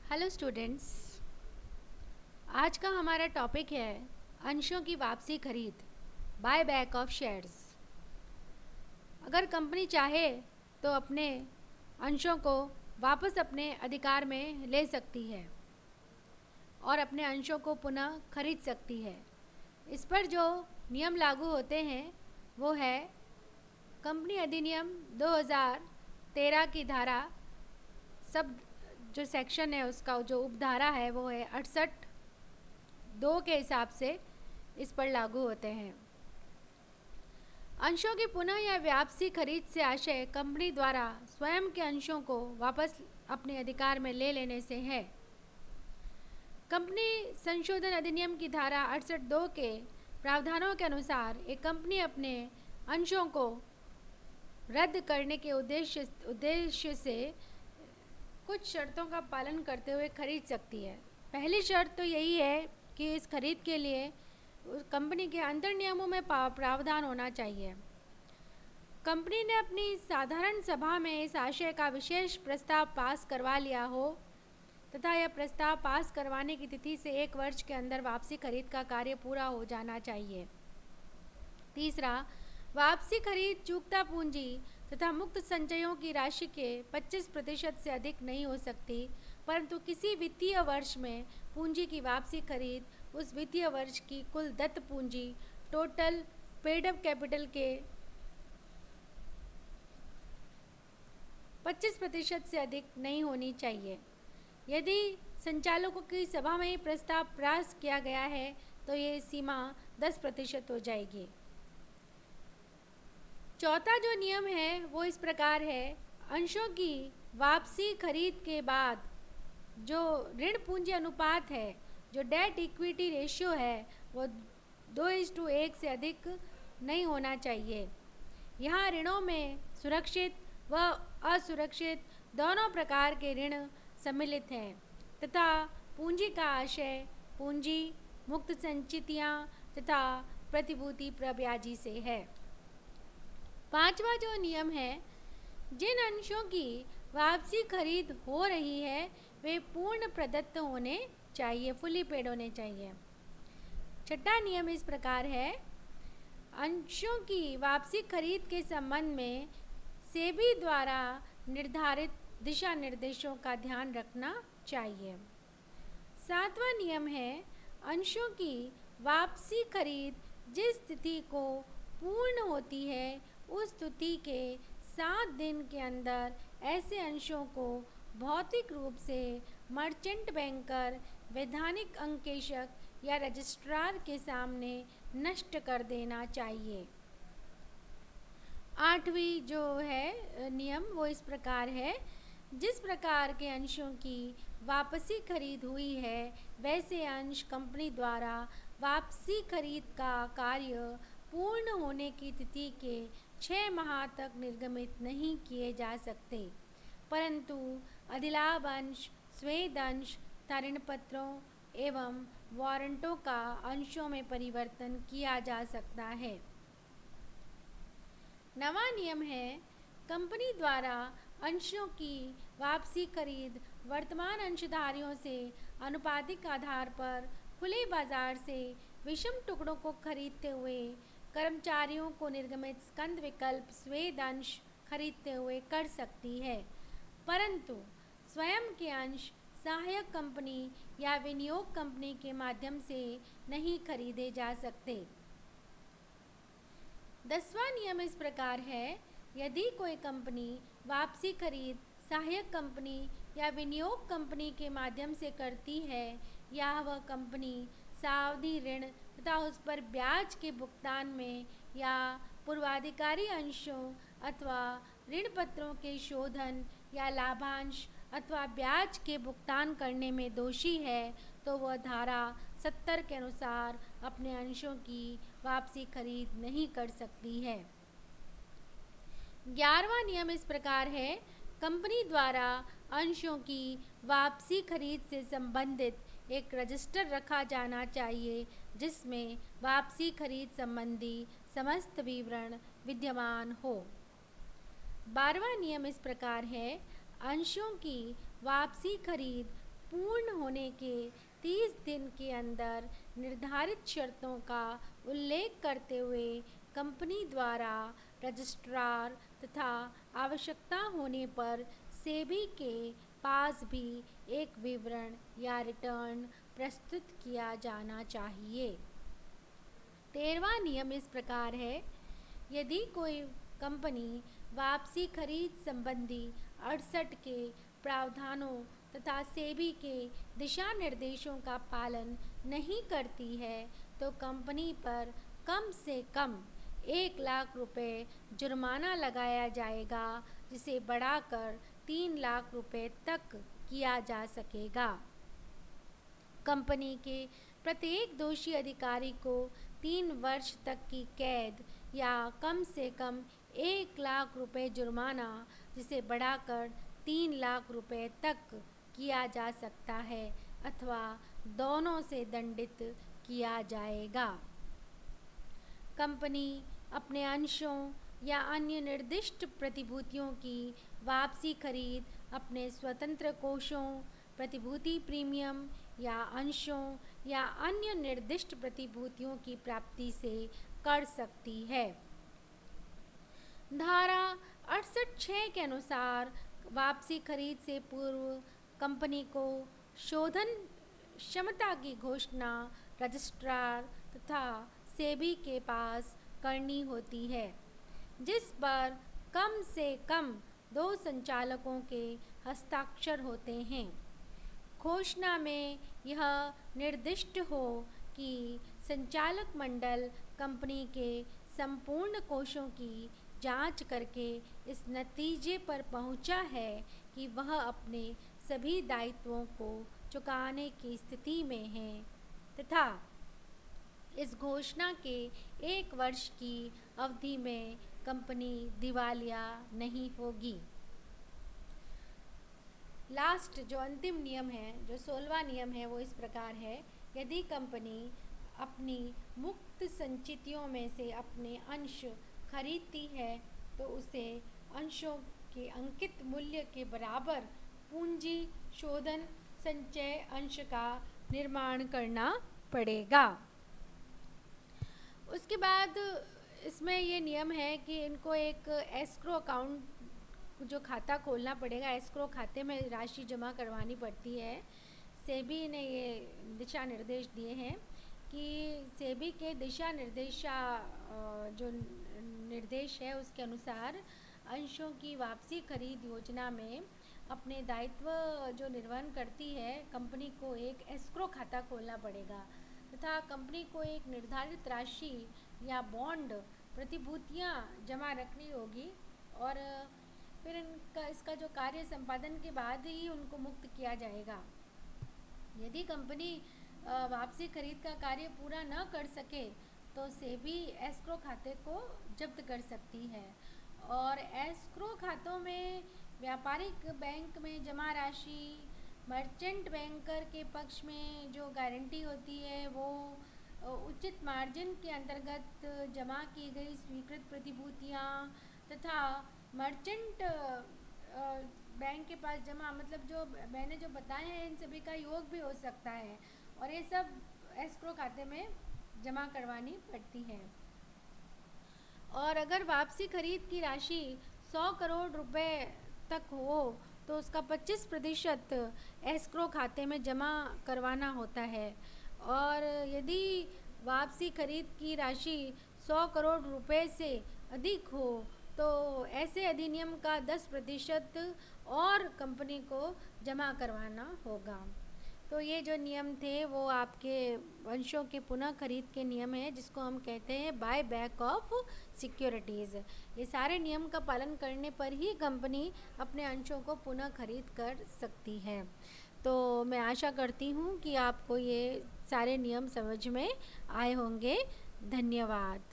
Hello students. आज का हमारा टॉपिक है अंशों की वापसी खरीद, बाय बैक ऑफ शेयर्स। अगर कंपनी चाहे तो अपने अंशों को वापस अपने अधिकार में ले सकती है और अपने अंशों को पुनः खरीद सकती है। इस पर जो नियम लागू होते हैं वो है कंपनी अधिनियम 2013 की धारा, सब जो सेक्शन है उसका जो उपधारा है वो है 68(2) के हिसाब से इस पर लागू होते हैं। अंशों की पुनः या वापसी खरीद से आशय कंपनी द्वारा स्वयं के अंशों को वापस अपने अधिकार में ले लेने से है। कंपनी संशोधन अधिनियम की धारा 68(2) के प्रावधानों के अनुसार एक कंपनी अपने अंशों को रद्द करने के उद्देश्य से कुछ शर्तों का पालन करते हुए खरीद सकती है। पहली शर्त तो यही है कि इस खरीद के लिए कंपनी के अंतर नियमों में प्रावधान होना चाहिए। कंपनी ने अपनी साधारण सभा में इस आशय का विशेष प्रस्ताव पास करवा लिया हो तथा यह प्रस्ताव पास करवाने की तिथि से 1 वर्ष के अंदर वापसी खरीद का कार्य पूरा हो जाना चाहिए। तीसरा, वापसी खरीद चूकता पूंजी तथा मुक्त संचयों की राशि के 25% से अधिक नहीं हो सकती, परंतु किसी वित्तीय वर्ष में पूंजी की वापसी खरीद उस वित्तीय वर्ष की कुल दत्त पूंजी टोटल पेड अप कैपिटल के 25% से अधिक नहीं होनी चाहिए। यदि संचालकों की सभा में ही प्रस्ताव पास किया गया है तो ये सीमा 10% हो जाएगी। चौथा जो नियम है वो इस प्रकार है, अंशों की वापसी खरीद के बाद जो ऋण पूंजी अनुपात है, जो डेट इक्विटी रेशियो है, वो 2:1 से अधिक नहीं होना चाहिए। यहाँ ऋणों में सुरक्षित व असुरक्षित दोनों प्रकार के ऋण सम्मिलित हैं तथा पूंजी का आशय पूंजी, मुक्त संचितियाँ तथा प्रतिभूति प्रब्याजी से है। पांचवा जो नियम है, जिन अंशों की वापसी खरीद हो रही है वे पूर्ण प्रदत्त होने चाहिए, फुली पेड होने चाहिए। छठा नियम इस प्रकार है, अंशों की वापसी खरीद के संबंध में सेबी द्वारा निर्धारित दिशा निर्देशों का ध्यान रखना चाहिए। सातवां नियम है, अंशों की वापसी खरीद जिस तिथि को पूर्ण होती है उस तिथि के 7 दिन के अंदर ऐसे अंशों को भौतिक रूप से मर्चेंट बैंकर, वैधानिक अंकेशक या रजिस्ट्रार के सामने नष्ट कर देना चाहिए। आठवीं जो है नियम वो इस प्रकार है, जिस प्रकार के अंशों की वापसी खरीद हुई है वैसे अंश कंपनी द्वारा वापसी खरीद का कार्य पूर्ण होने की तिथि के 6 माह तक निर्गमित नहीं किए जा सकते, परंतु अधिलाभ अंश, स्वेद अंश, ऋण पत्रों एवं वारंटों का अंशों में परिवर्तन किया जा सकता है। नवा नियम है, कंपनी द्वारा अंशों की वापसी खरीद वर्तमान अंशधारियों से अनुपातिक आधार पर खुले बाजार से विषम टुकड़ों को खरीदते हुए कर्मचारियों को निर्गमित स्कंद विकल्प स्वेद अंश खरीदते हुए कर सकती है, परंतु स्वयं के अंश सहायक कंपनी या विनियोग कंपनी के माध्यम से नहीं खरीदे जा सकते। 10वां नियम इस प्रकार है, यदि कोई कंपनी वापसी खरीद सहायक कंपनी या विनियोग कंपनी के माध्यम से करती है या वह कंपनी सावधि ऋण तथा उस पर ब्याज के भुगतान में या पूर्वाधिकारी अंशों अथवा ऋण पत्रों के शोधन या लाभांश अथवा ब्याज के भुगतान करने में दोषी है तो वह धारा 70 के अनुसार अपने अंशों की वापसी खरीद नहीं कर सकती है। 11वां नियम इस प्रकार है, कंपनी द्वारा अंशों की वापसी खरीद से संबंधित एक रजिस्टर रखा जाना चाहिए जिसमें वापसी खरीद संबंधी समस्त विवरण विद्यमान हो। 12वां नियम इस प्रकार है, अंशों की वापसी खरीद पूर्ण होने के 30 दिन के अंदर निर्धारित शर्तों का उल्लेख करते हुए कंपनी द्वारा रजिस्ट्रार तथा आवश्यकता होने पर सेबी के पास भी एक विवरण या रिटर्न प्रस्तुत किया जाना चाहिए। 13वां नियम इस प्रकार है, यदि कोई कंपनी वापसी खरीद संबंधी 68 के प्रावधानों तथा सेबी के दिशा निर्देशों का पालन नहीं करती है तो कंपनी पर कम से कम 1 लाख रुपए जुर्माना लगाया जाएगा, जिसे बढ़ाकर 3 लाख रुपए तक किया जा सकेगा। कंपनी के प्रत्येक दोषी अधिकारी को 3 वर्ष तक की कैद या कम से कम 1 लाख रुपए जुर्माना, जिसे बढ़ाकर 3 लाख रुपए तक किया जा सकता है, अथवा दोनों से दंडित किया जाएगा। कंपनी अपने अंशों या अन्य निर्दिष्ट प्रतिभूतियों की वापसी खरीद अपने स्वतंत्र कोषों, प्रतिभूति प्रीमियम या अंशों या अन्य निर्दिष्ट प्रतिभूतियों की प्राप्ति से कर सकती है। धारा 68(6) के अनुसार वापसी खरीद से पूर्व कंपनी को शोधन क्षमता की घोषणा रजिस्ट्रार तथा सेबी के पास करनी होती है, जिस पर कम से कम 2 संचालकों के हस्ताक्षर होते हैं। घोषणा में यह निर्दिष्ट हो कि संचालक मंडल कंपनी के संपूर्ण कोषों की जांच करके इस नतीजे पर पहुंचा है कि वह अपने सभी दायित्वों को चुकाने की स्थिति में है तथा इस घोषणा के 1 वर्ष की अवधि में कंपनी दिवालिया नहीं होगी। लास्ट जो अंतिम नियम है, जो 16वां नियम है, वो इस प्रकार है, यदि कंपनी अपनी मुक्त संचितियों में से अपने अंश खरीदती है तो उसे अंशों के अंकित मूल्य के बराबर पूंजी शोधन संचय अंश का निर्माण करना पड़ेगा। उसके बाद इसमें ये नियम है कि इनको एक एस्क्रो अकाउंट जो खाता खोलना पड़ेगा, एस्क्रो खाते में राशि जमा करवानी पड़ती है। सेबी ने ये दिशा निर्देश दिए हैं कि सेबी के दिशा जो निर्देश है उसके अनुसार अंशों की वापसी खरीद योजना में अपने दायित्व जो निर्वहन करती है कंपनी को एक एस्क्रो खाता खोलना पड़ेगा तथा कंपनी को एक निर्धारित राशि या बॉन्ड प्रतिभूतियाँ जमा रखनी होगी और फिर इसका जो कार्य संपादन के बाद ही उनको मुक्त किया जाएगा। यदि कंपनी वापसी खरीद का कार्य पूरा न कर सके तो सेबी एस्क्रो खाते को जब्त कर सकती है और एस्क्रो खातों में व्यापारिक बैंक में जमा राशि, मर्चेंट बैंकर के पक्ष में जो गारंटी होती है वो उचित मार्जिन के अंतर्गत जमा की गई स्वीकृत प्रतिभूतियाँ तथा मर्चेंट बैंक के पास जमा, मतलब जो मैंने जो बताए हैं इन सभी का योग भी हो सकता है और ये सब एस्क्रो खाते में जमा करवानी पड़ती है। और अगर वापसी खरीद की राशि 100 करोड़ रुपए तक हो तो उसका 25% एस्क्रो खाते में जमा करवाना होता है और यदि वापसी खरीद की राशि 100 करोड़ रुपए से अधिक हो तो ऐसे अधिनियम का 10% और कंपनी को जमा करवाना होगा। तो ये जो नियम थे वो आपके अंशों के पुनः खरीद के नियम हैं, जिसको हम कहते हैं बाय बैक ऑफ सिक्योरिटीज़। ये सारे नियम का पालन करने पर ही कंपनी अपने अंशों को पुनः खरीद कर सकती है। तो मैं आशा करती हूँ कि आपको ये सारे नियम समझ में आए होंगे। धन्यवाद।